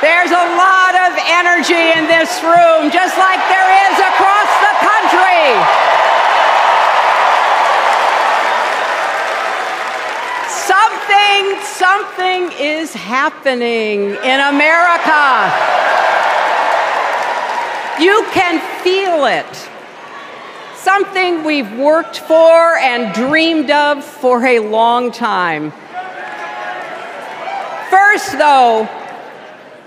There's a lot of energy in this room, just like there is across the country. Something is happening in America. You can feel it. Something we've worked for and dreamed of for a long time. First, though,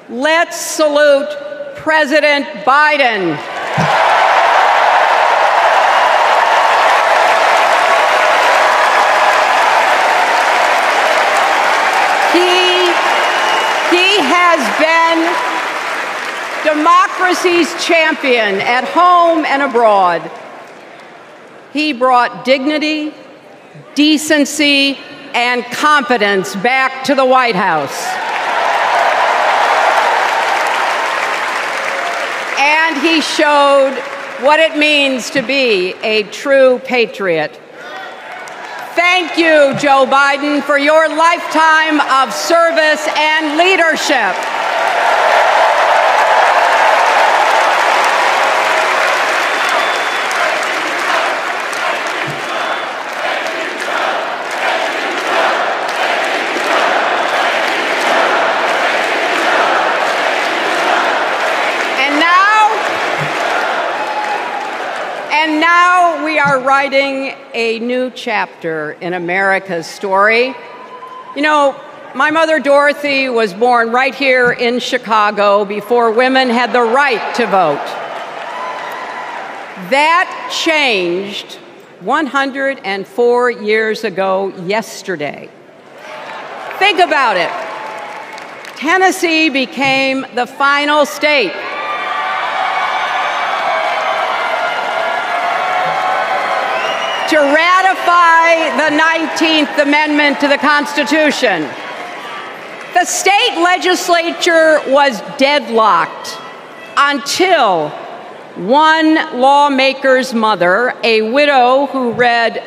let's salute President Biden. He has been democracy's champion at home and abroad. He brought dignity, decency, and competence back to the White House. And he showed what it means to be a true patriot. Thank you, Joe Biden, for your lifetime of service and leadership. And now we are writing a new chapter in America's story. You know, my mother Dorothy was born right here in Chicago before women had the right to vote. That changed 104 years ago yesterday. Think about it. Tennessee became the final state to ratify the 19th Amendment to the Constitution. The state legislature was deadlocked until one lawmaker's mother, a widow who read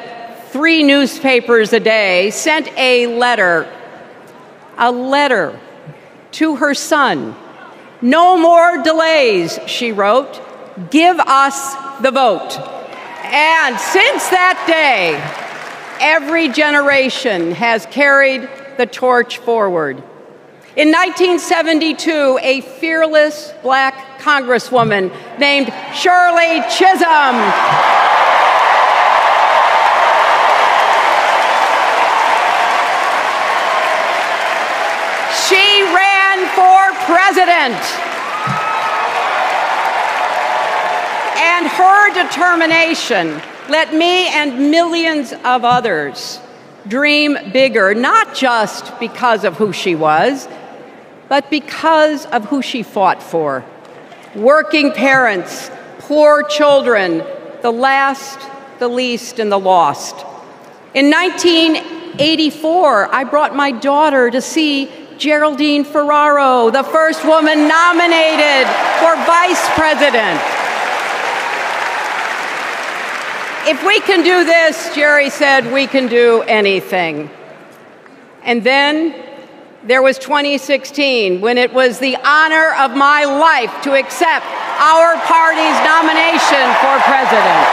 3 newspapers a day, sent a letter to her son. "No more delays," she wrote. "Give us the vote." And since that day, every generation has carried the torch forward. In 1972, a fearless black congresswoman named Shirley Chisholm she ran for president. And her determination let me and millions of others dream bigger, not just because of who she was, but because of who she fought for. Working parents, poor children, the last, the least, and the lost. In 1984, I brought my daughter to see Geraldine Ferraro, the first woman nominated for vice president. If we can do this, Jerry said, we can do anything. And then there was 2016, when it was the honor of my life to accept our party's nomination for president.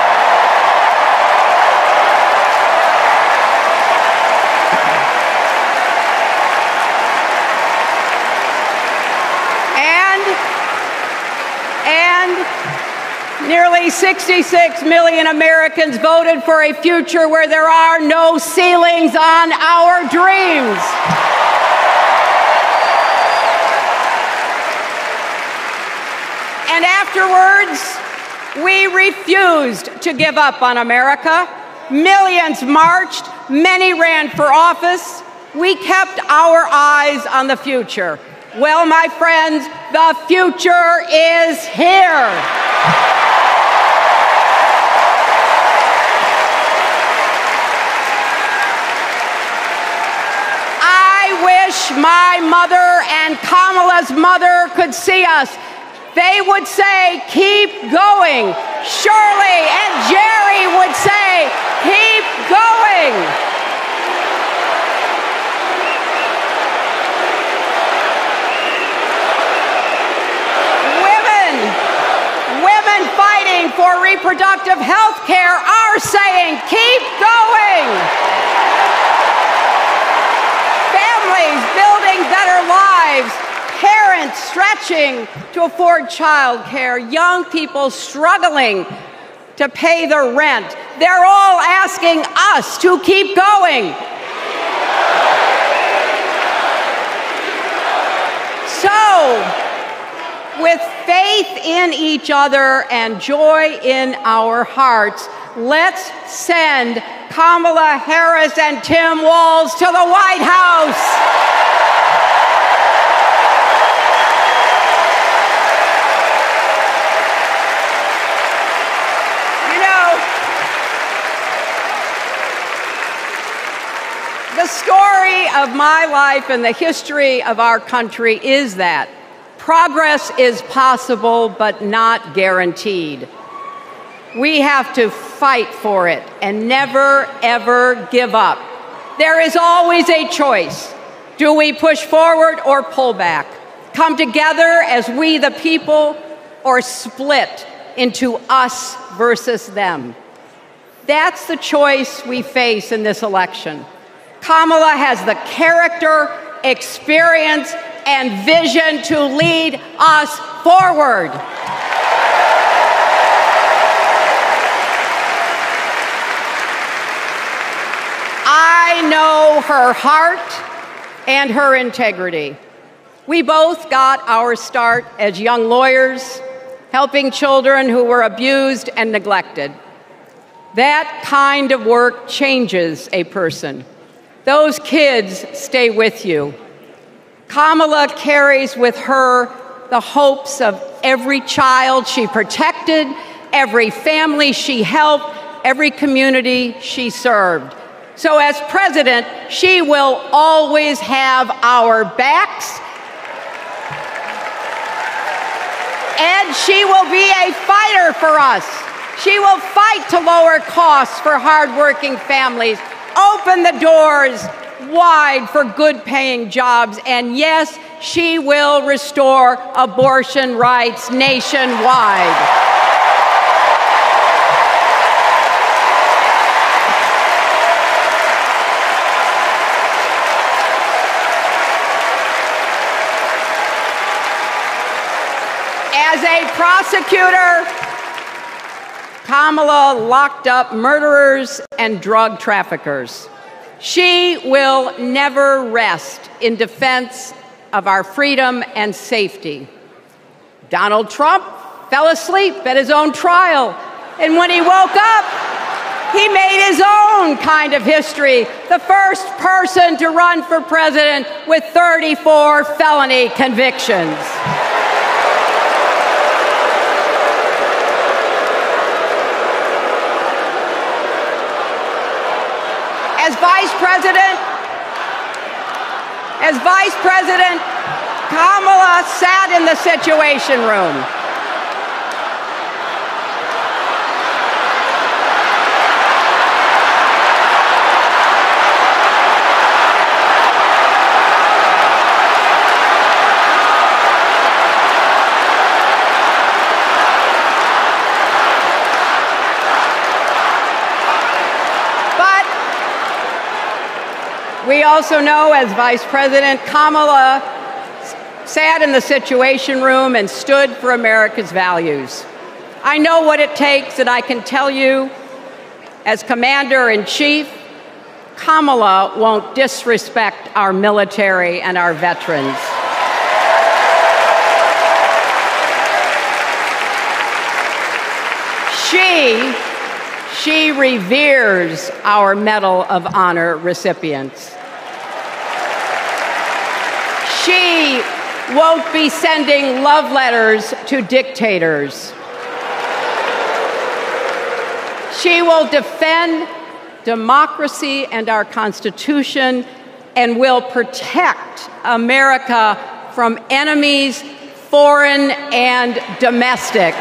And nearly 66 million Americans voted for a future where there are no ceilings on our dreams. And afterwards, we refused to give up on America. Millions marched, many ran for office. We kept our eyes on the future. Well, my friends, the future is here. I wish my mother and Kamala's mother could see us. They would say, keep going. Shirley and Jerry would say, keep going. reproductive health care are saying, keep going. Families building better lives, parents stretching to afford child care, young people struggling to pay the rent. They're all asking us to keep going. So, with faith in each other and joy in our hearts, let's send Kamala Harris and Tim Walz to the White House. The story of my life and the history of our country is that progress is possible but not guaranteed. We have to fight for it and never, ever give up. There is always a choice. Do we push forward or pull back? Come together as we the people, or split into us versus them? That's the choice we face in this election. Kamala has the character, experience, and vision to lead us forward. I know her heart and her integrity. We both got our start as young lawyers, helping children who were abused and neglected. That kind of work changes a person. Those kids stay with you. Kamala carries with her the hopes of every child she protected, every family she helped, every community she served. So as president, she will always have our backs, and she will be a fighter for us. She will fight to lower costs for hardworking families, open the doors wide for good-paying jobs, and yes, she will restore abortion rights nationwide. As a prosecutor, Kamala locked up murderers and drug traffickers. She will never rest in defense of our freedom and safety. Donald Trump fell asleep at his own trial, and when he woke up, he made his own kind of history, the first person to run for president with 34 felony convictions. As Vice President, Kamala sat in the Situation Room. We also know, as Vice President, Kamala sat in the Situation Room and stood for America's values. I know what it takes, and I can tell you, as Commander-in-Chief, Kamala won't disrespect our military and our veterans. She reveres our Medal of Honor recipients. She won't be sending love letters to dictators. She will defend democracy and our Constitution and will protect America from enemies, foreign and domestic.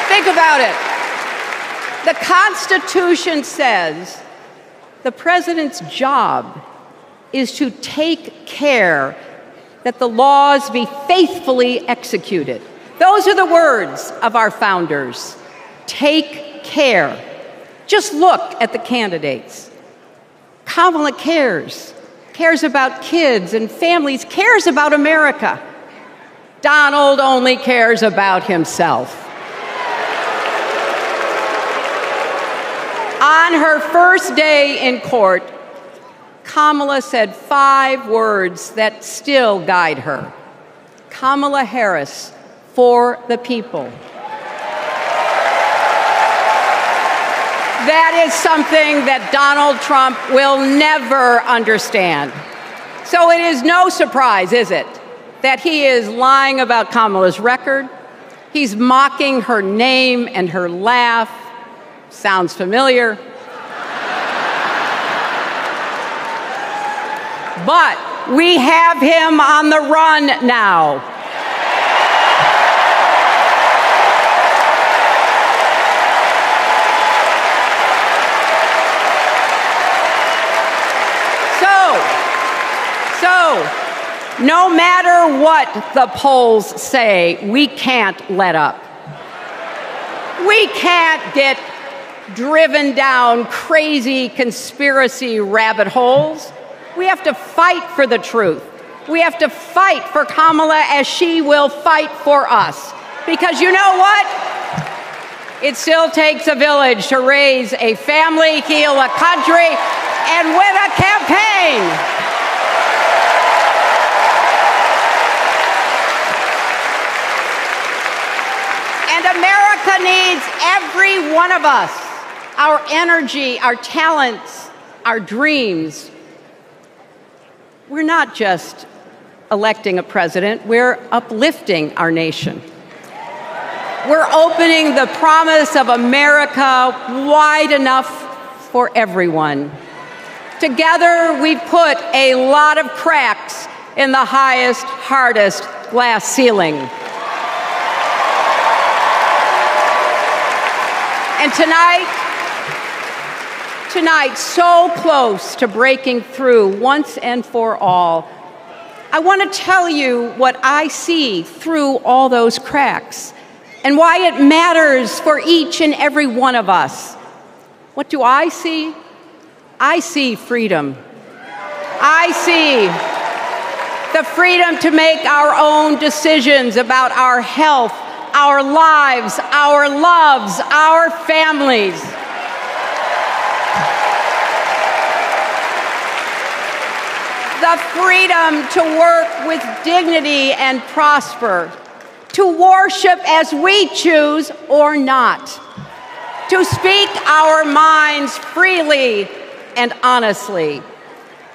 Think about it. The Constitution says the president's job is to take care that the laws be faithfully executed. Those are the words of our founders. Take care. Just look at the candidates. Kamala cares about kids and families, cares about America. Donald only cares about himself. On her first day in court, Kamala said 5 words that still guide her. Kamala Harris, for the people. That is something that Donald Trump will never understand. So it is no surprise, is it, that he is lying about Kamala's record. He's mocking her name and her laugh. Sounds familiar. But we have him on the run now. So, no matter what the polls say, we can't let up. We can't get driven down crazy conspiracy rabbit holes. We have to fight for the truth. We have to fight for Kamala as she will fight for us. Because you know what? It still takes a village to raise a family, heal a country, and win a campaign. And America needs every one of us, our energy, our talents, our dreams. We're not just electing a president, we're uplifting our nation. We're opening the promise of America wide enough for everyone. Together, we've put a lot of cracks in the highest, hardest glass ceiling. And tonight, so close to breaking through once and for all, I want to tell you what I see through all those cracks and why it matters for each and every one of us. What do I see? I see freedom. I see the freedom to make our own decisions about our health, our lives, our loves, our families. The freedom to work with dignity and prosper, to worship as we choose or not, to speak our minds freely and honestly.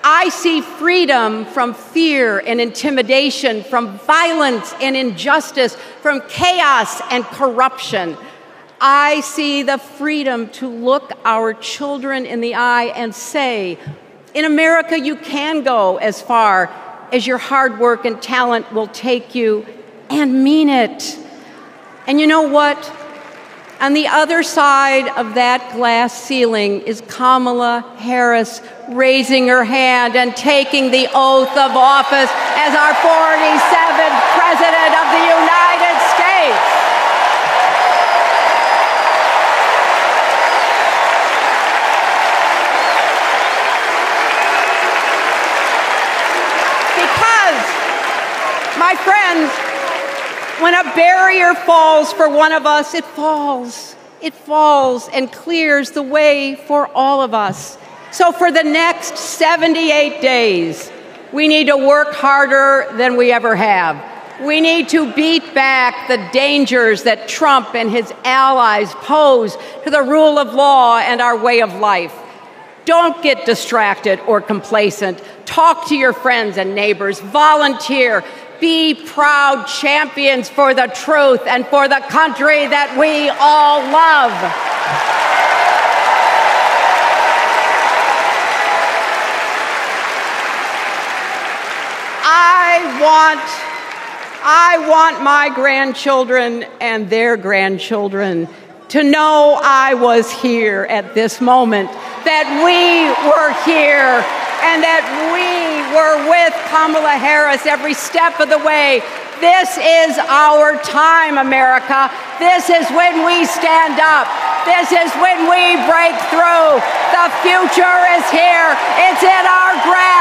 I see freedom from fear and intimidation, from violence and injustice, from chaos and corruption. I see the freedom to look our children in the eye and say, in America, you can go as far as your hard work and talent will take you, and mean it. And you know what? On the other side of that glass ceiling is Kamala Harris raising her hand and taking the oath of office as our 47th President of the United States. Because, my friends, when a barrier falls for one of us, it falls. It falls and clears the way for all of us. So for the next 78 days, we need to work harder than we ever have. We need to beat back the dangers that Trump and his allies pose to the rule of law and our way of life. Don't get distracted or complacent. Talk to your friends and neighbors. Volunteer. Be proud champions for the truth and for the country that we all love. I want my grandchildren and their grandchildren to know I was here at this moment, that we were here and that we were with Kamala Harris every step of the way. This is our time, America. This is when we stand up. This is when we break through. The future is here. It's in our grasp.